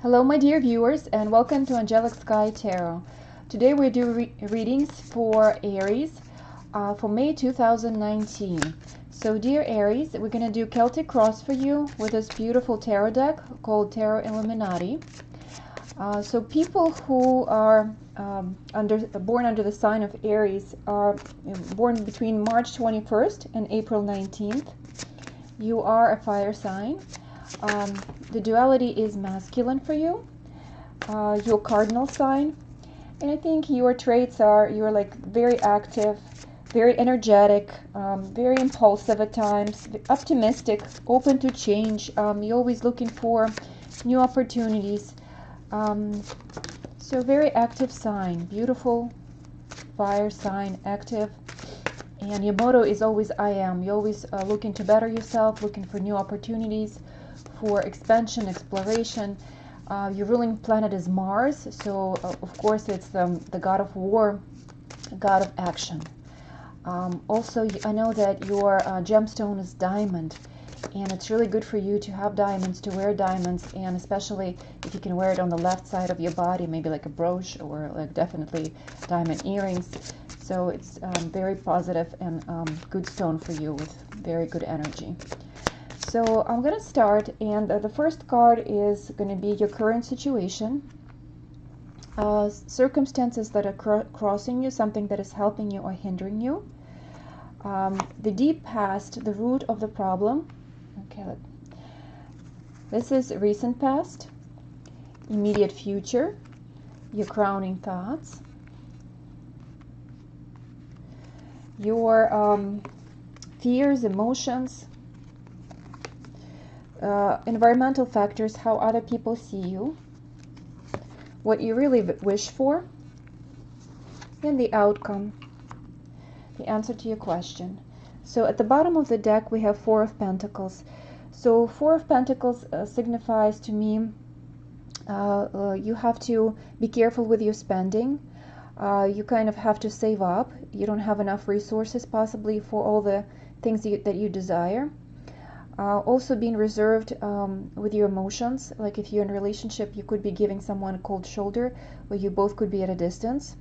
Hello, my dear viewers, and welcome to Angelic Sky Tarot. Today we do readings for Aries for May 2019. So, dear Aries, we're going to do Celtic Cross for you with this beautiful tarot deck called Tarot Illuminati. So, people who are born under the sign of Aries are born between March 21st and April 19th. You are a fire sign. The duality is masculine for you, your cardinal sign, and I think your traits are you're like very active, very energetic, very impulsive at times, optimistic, open to change. You're always looking for new opportunities. So very active sign, beautiful fire sign, active. And your motto is always I am. You're always looking to better yourself, looking for new opportunities, for expansion, exploration. Your ruling planet is Mars, so of course it's the god of war, god of action. Also, I know that your gemstone is diamond, and it's really good for you to have diamonds, to wear diamonds, and especially if you can wear it on the left side of your body, maybe like a brooch or like definitely diamond earrings. So it's very positive and good stone for you with very good energy. So I'm going to start, and the first card is going to be your current situation, circumstances that are crossing you, something that is helping you or hindering you, the deep past, the root of the problem. Okay, this is recent past, immediate future, your crowning thoughts, your fears, emotions, environmental factors, how other people see you, what you really wish for, and the outcome, the answer to your question. So at the bottom of the deck we have Four of Pentacles. So Four of Pentacles signifies to me you have to be careful with your spending. You kind of have to save up. You don't have enough resources possibly for all the things that you desire. Also being reserved with your emotions, like if you're in a relationship you could be giving someone a cold shoulder, or you both could be at a distance.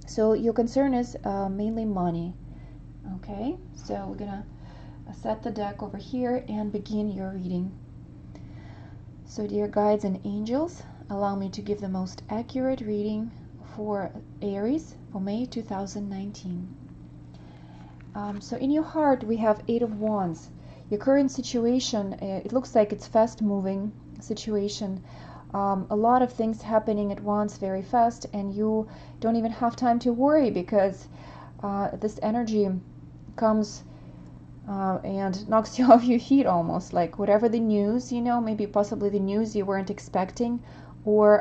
So your concern is mainly money. Okay, so we're gonna set the deck over here and begin your reading. So dear guides and angels, allow me to give the most accurate reading for Aries for May 2019. So in your heart we have Eight of Wands. Your current situation, it looks like it's fast-moving situation. A lot of things happening at once very fast, and you don't even have time to worry because this energy comes and knocks you off your feet almost. Like whatever the news, maybe possibly the news you weren't expecting, or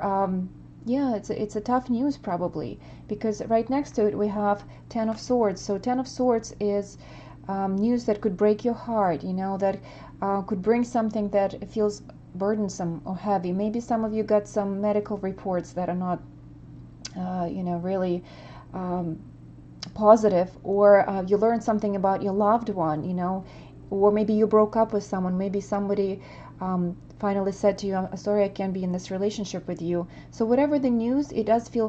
yeah, it's a tough news probably, because right next to it we have Ten of Swords. So Ten of Swords is news that could break your heart, that could bring something that feels burdensome or heavy. Maybe some of you got some medical reports that are not, really positive, or you learned something about your loved one, or maybe you broke up with someone. Maybe somebody finally said to you, I'm sorry, I can't be in this relationship with you. So whatever the news, it does feel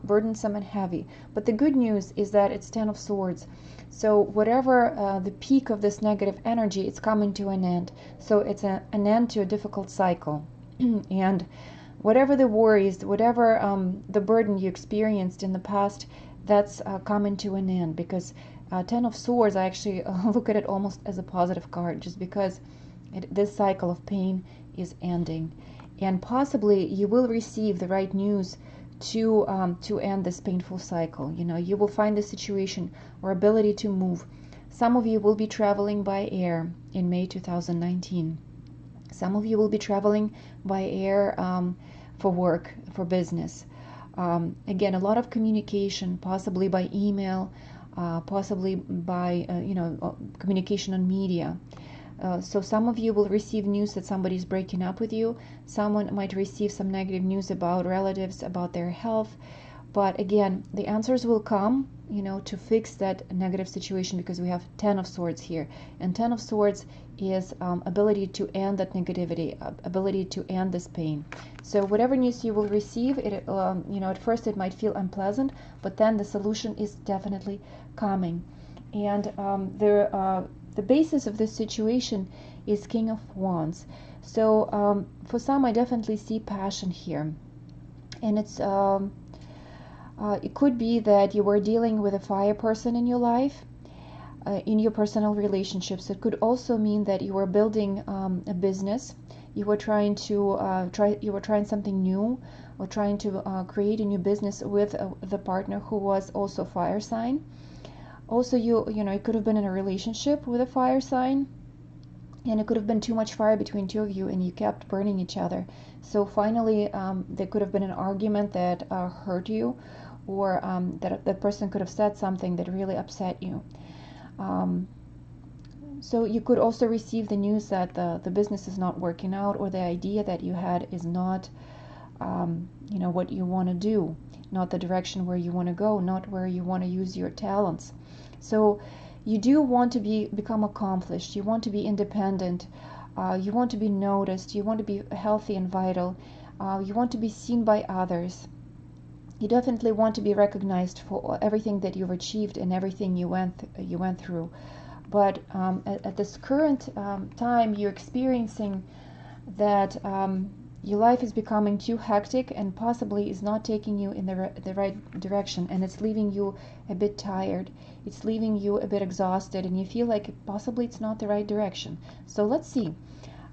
burdensome and heavy. But the good news is that it's Ten of Swords. So whatever the peak of this negative energy, it's coming to an end. So it's an end to a difficult cycle. And whatever the worries, whatever the burden you experienced in the past, that's coming to an end. Because Ten of Swords, I actually look at it almost as a positive card, just because this cycle of pain is ending. And possibly you will receive the right news to end this painful cycle. You will find the situation or ability to move. Some of you will be traveling by air in May 2019. Some of you will be traveling by air for work, for business. Again, a lot of communication, possibly by email, possibly by communication on media. So some of you will receive news that somebody's breaking up with you. Someone might receive some negative news about relatives, about their health. But again, the answers will come, to fix that negative situation, because we have 10 of Swords here. And 10 of Swords is ability to end that negativity, ability to end this pain. So whatever news you will receive, at first it might feel unpleasant, but then the solution is definitely coming. And the basis of this situation is King of Wands. So for some, I definitely see passion here. And it could be that you were dealing with a fire person in your life, in your personal relationships. It could also mean that you were building a business. You were trying something new, or trying to create a new business with the partner who was also fire sign. Also, you could have been in a relationship with a fire sign, and it could have been too much fire between two of you, and you kept burning each other. So finally, there could have been an argument that hurt you, or that person could have said something that really upset you. So you could also receive the news that the business is not working out, or the idea that you had is not what you want to do, not the direction where you want to go, not where you want to use your talents. So you do want to become accomplished. You want to be independent. You want to be noticed. You want to be healthy and vital. You want to be seen by others. You definitely want to be recognized for everything that you've achieved and everything you went through. But at this current time, you're experiencing that your life is becoming too hectic, and possibly is not taking you in the right direction, and it's leaving you a bit tired. It's leaving you a bit exhausted, and you feel like possibly it's not the right direction. So let's see.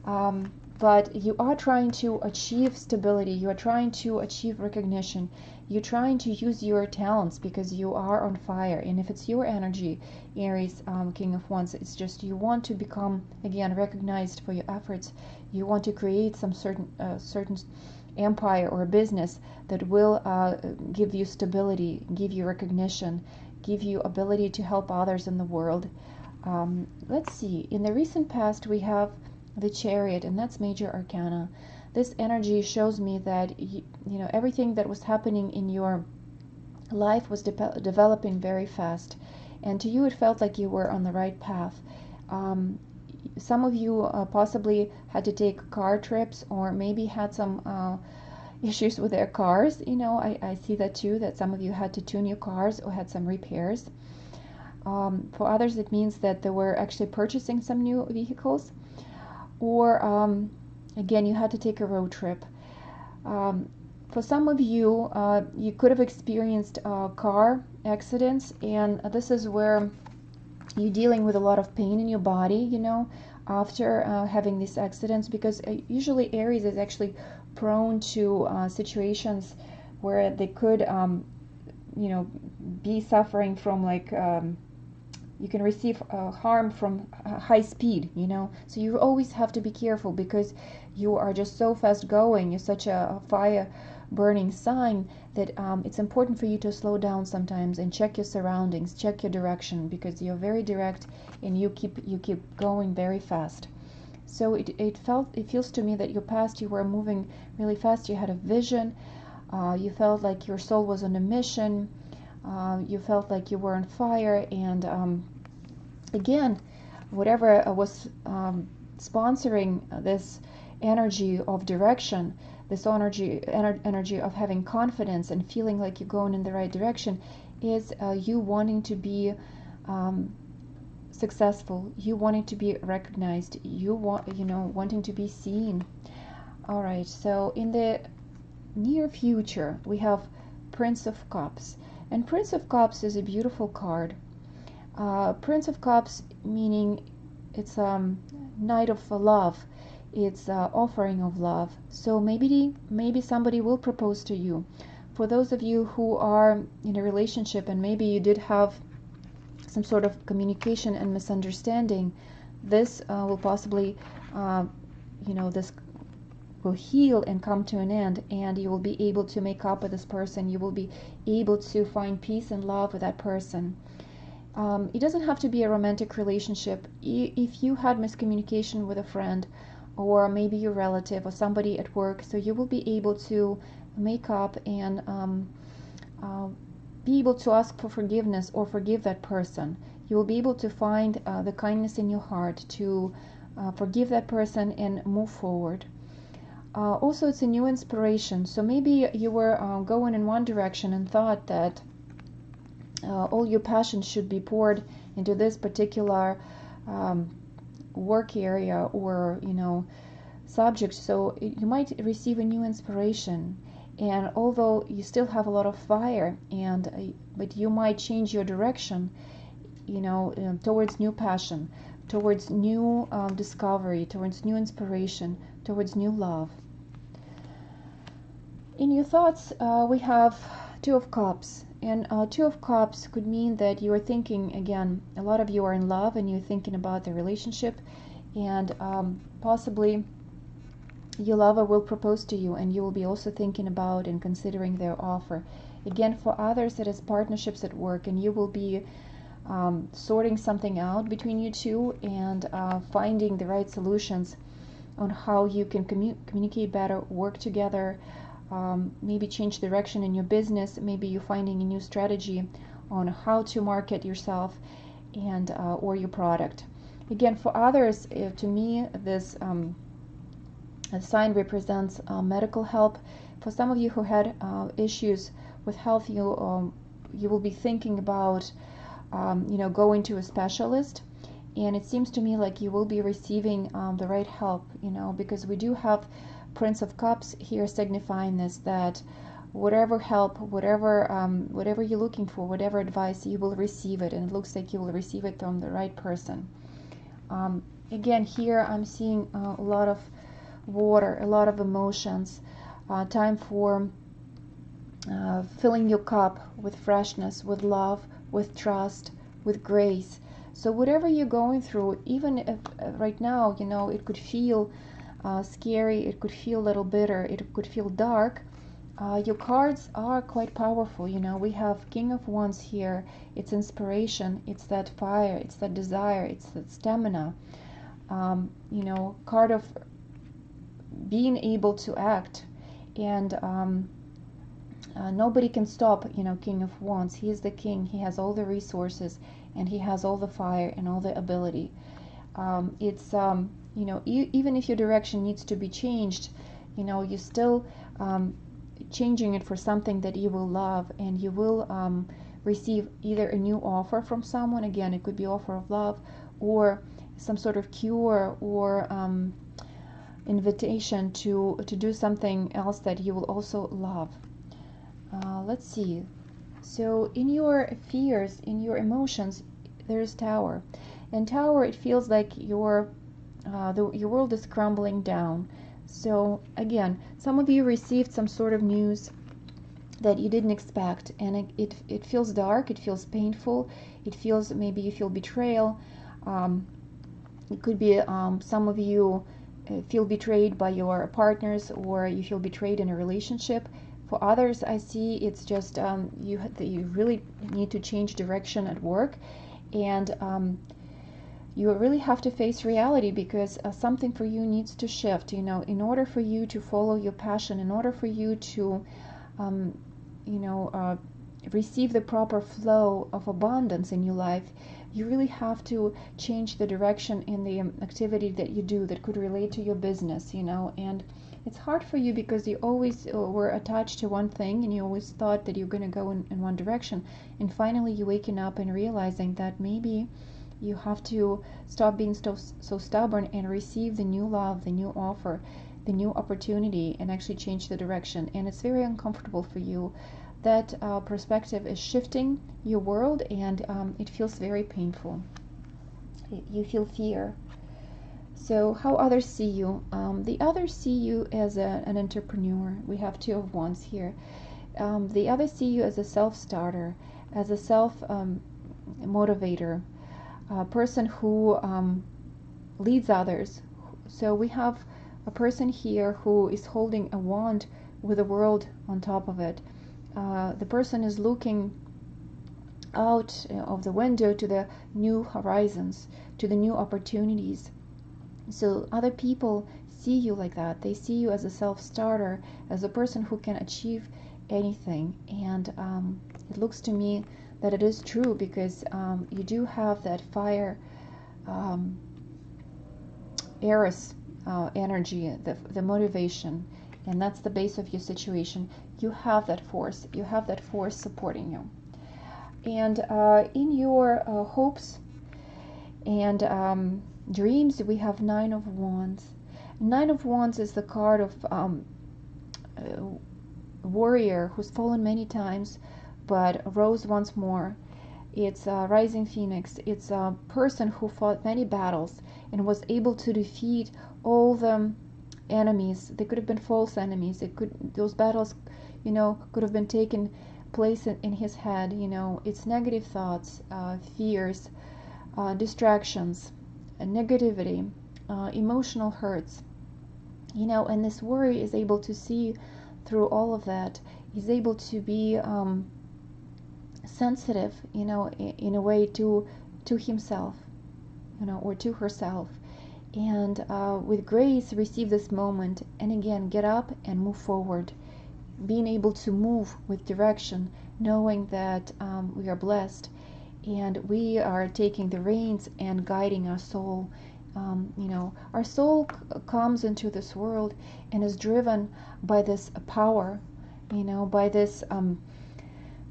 But you are trying to achieve stability. You are trying to achieve recognition. You're trying to use your talents, because you are on fire. And if it's your energy, Aries, King of Wands, it's just you want to become, again, recognized for your efforts. You want to create some certain empire or business that will give you stability, give you recognition, give you ability to help others in the world. Let's see. In the recent past, we have the Chariot, and that's major arcana. This energy shows me that everything that was happening in your life was developing very fast, and to you it felt like you were on the right path. Some of you possibly had to take car trips, or maybe had some issues with their cars. I see that too, that some of you had to tune your cars or had some repairs. For others, it means that they were actually purchasing some new vehicles, or again, you had to take a road trip. For some of you, you could have experienced car accidents, and this is where you're dealing with a lot of pain in your body, after having these accidents, because usually Aries is actually prone to situations where they could, be suffering from, like, you can receive harm from high speed, so you always have to be careful, because you are just so fast going. You're such a fire burning sign that it's important for you to slow down sometimes and check your surroundings, check your direction, because you're very direct and you keep going very fast. So it feels to me that your past, you were moving really fast. You had a vision. You felt like your soul was on a mission. You felt like you were on fire, and again, whatever was sponsoring this energy of direction, this energy of having confidence and feeling like you're going in the right direction, is you wanting to be successful, you wanting to be recognized, wanting to be seen. All right, so in the near future, we have Prince of Cups. And Prince of Cups is a beautiful card. Prince of Cups meaning it's Knight of Love. It's offering of love. So maybe somebody will propose to you. For those of you who are in a relationship and maybe you did have some sort of communication and misunderstanding, this will possibly, this will heal and come to an end, and you will be able to make up with this person. You will be able to find peace and love with that person. It doesn't have to be a romantic relationship. If you had miscommunication with a friend, or maybe your relative or somebody at work, so you will be able to make up and be able to ask for forgiveness or forgive that person. You will be able to find the kindness in your heart to forgive that person and move forward. Also, it's a new inspiration. So maybe you were going in one direction and thought that all your passion should be poured into this particular work area or subject. So you might receive a new inspiration, and although you still have a lot of fire, but you might change your direction, towards new passion, towards new discovery, towards new inspiration, towards new love. In your thoughts, we have Two of Cups. And Two of Cups could mean that you are thinking, again, a lot of you are in love and you're thinking about the relationship, and possibly your lover will propose to you and you will be also thinking about and considering their offer. Again, for others, it is partnerships at work, and you will be sorting something out between you two and finding the right solutions on how you can communicate better, work together, maybe change direction in your business. Maybe you're finding a new strategy on how to market yourself and or your product. Again, for others, to me, this sign represents medical help. For some of you who had issues with health, you will be thinking about going to a specialist. And it seems to me like you will be receiving the right help, because we do have Prince of Cups here signifying this, that whatever help, whatever you're looking for, whatever advice, you will receive it, and it looks like you will receive it from the right person. Again, here I'm seeing a lot of water, a lot of emotions, time for filling your cup with freshness, with love, with trust, with grace. So whatever you're going through, even if right now, it could feel scary, it could feel a little bitter, it could feel dark, your cards are quite powerful. We have King of Wands here. It's inspiration, it's that fire, it's that desire, it's that stamina. Card of being able to act, and nobody can stop King of Wands. He is the king. He has all the resources, and he has all the fire and all the ability. It's even if your direction needs to be changed, you're still changing it for something that you will love, and you will receive either a new offer from someone. Again, it could be offer of love, or some sort of cure, or invitation to do something else that you will also love. Let's see. So in your fears, in your emotions, there's Tower. And Tower, it feels like your world is crumbling down. So again, some of you received some sort of news that you didn't expect, and it feels dark, it feels painful, it feels, maybe you feel betrayal. It could be some of you feel betrayed by your partners, or you feel betrayed in a relationship. For others, I see it's just you really need to change direction at work, and you really have to face reality, because something for you needs to shift. In order for you to follow your passion, in order for you to receive the proper flow of abundance in your life, you really have to change the direction in the activity that you do that could relate to your business. And it's hard for you because you always were attached to one thing, and you always thought that you're going to go in one direction, and finally you're waking up and realizing that maybe you have to stop being so stubborn and receive the new love, the new offer, the new opportunity, and actually change the direction. And it's very uncomfortable for you. That perspective is shifting your world, and it feels very painful. You feel fear. So how others see you? The others see you as an entrepreneur. We have Two of Wands here. The others see you as a self-starter, as a self-motivator, a person who leads others. So we have a person here who is holding a wand with a world on top of it. The person is looking out of the window to the new horizons, to the new opportunities. So other people see you like that. They see you as a self-starter, as a person who can achieve anything. And it looks to me that it is true, because you do have that fire, Aries energy, the motivation, and that's the base of your situation. You have that force. You have that force supporting you. And in your hopes and dreams, we have Nine of Wands. Nine of Wands is the card of warrior who's fallen many times but rose once more. It's a rising phoenix. It's a person who fought many battles and was able to defeat all the enemies. They could have been false enemies. Those battles, could have been taken place in his head. It's negative thoughts, fears, distractions, negativity, emotional hurts. And this warrior is able to see through all of that. He's able to be sensitive, in a way to himself, or to herself, and with grace receive this moment, and again get up and move forward, being able to move with direction, knowing that we are blessed and we are taking the reins and guiding our soul. Our soul comes into this world and is driven by this power, by this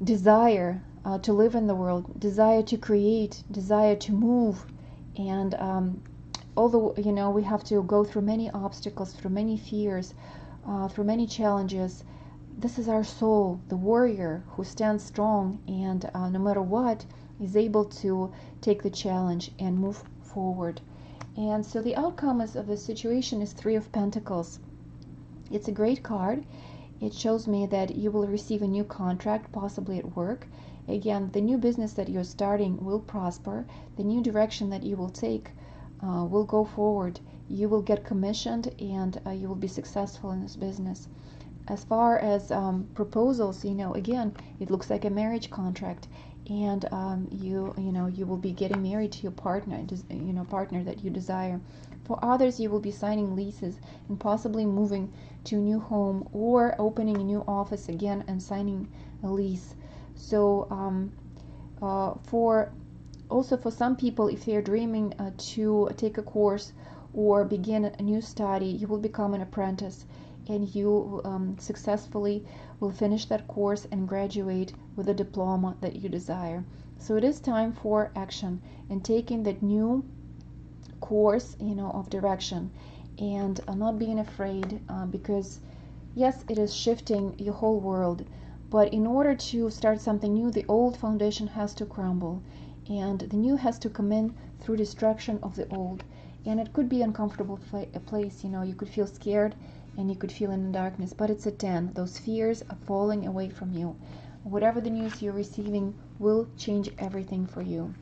desire to live in the world, desire to create, desire to move. And although we have to go through many obstacles, through many fears, through many challenges, this is our soul, the warrior who stands strong and no matter what is able to take the challenge and move forward. And so the outcome of the situation is Three of Pentacles. It's a great card. It shows me that you will receive a new contract, possibly at work. Again, the new business that you're starting will prosper. The new direction that you will take will go forward. You will get commissioned and you will be successful in this business. As far as proposals, again, it looks like a marriage contract, and you will be getting married to your partner, partner that you desire. For others, you will be signing leases and possibly moving to a new home or opening a new office again and signing a lease. So for some people, if they are dreaming to take a course or begin a new study, you will become an apprentice, and you successfully will finish that course and graduate with a diploma that you desire. So it is time for action and taking that new course, of direction, and not being afraid, because yes, it is shifting your whole world, but in order to start something new, the old foundation has to crumble and the new has to come in through destruction of the old. And it could be an uncomfortable place, you could feel scared and you could feel in the darkness, but it's a 10. Those fears are falling away from you. Whatever the news you're receiving will change everything for you.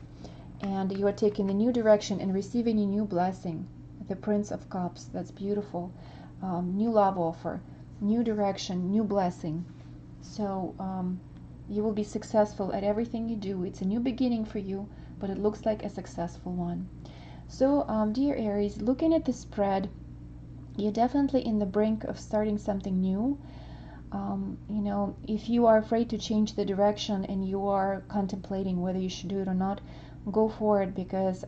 And you are taking the new direction and receiving a new blessing. The Prince of Cups, that's beautiful. New love offer, new direction, new blessing. So you will be successful at everything you do. It's a new beginning for you, but it looks like a successful one. So dear Aries, looking at the spread, you're definitely in the brink of starting something new. If you are afraid to change the direction and you are contemplating whether you should do it or not, go for it, because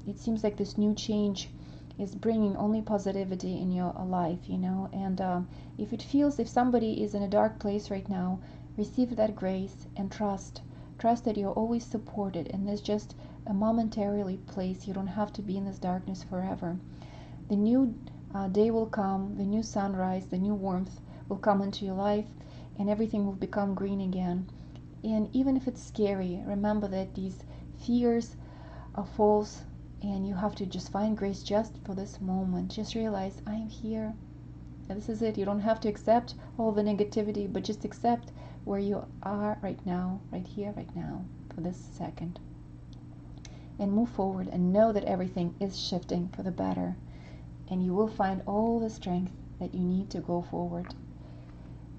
it seems like this new change is bringing only positivity in your life, and if somebody is in a dark place right now, receive that grace and trust that you're always supported, and there's just a momentarily place. You don't have to be in this darkness forever. The new day will come, the new sunrise, the new warmth will come into your life, and everything will become green again. And even if it's scary, remember that these fears are false, and you have to just find grace just for this moment. Just realize, I am here. And this is it. You don't have to accept all the negativity, but just accept where you are right now, right here, right now, for this second. And move forward and know that everything is shifting for the better. And you will find all the strength that you need to go forward.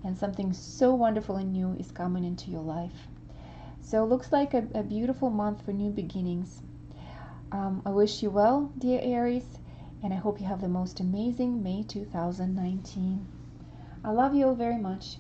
And something so wonderful and new is coming into your life. So it looks like a beautiful month for new beginnings. I wish you well, dear Aries, and I hope you have the most amazing May 2019. I love you all very much.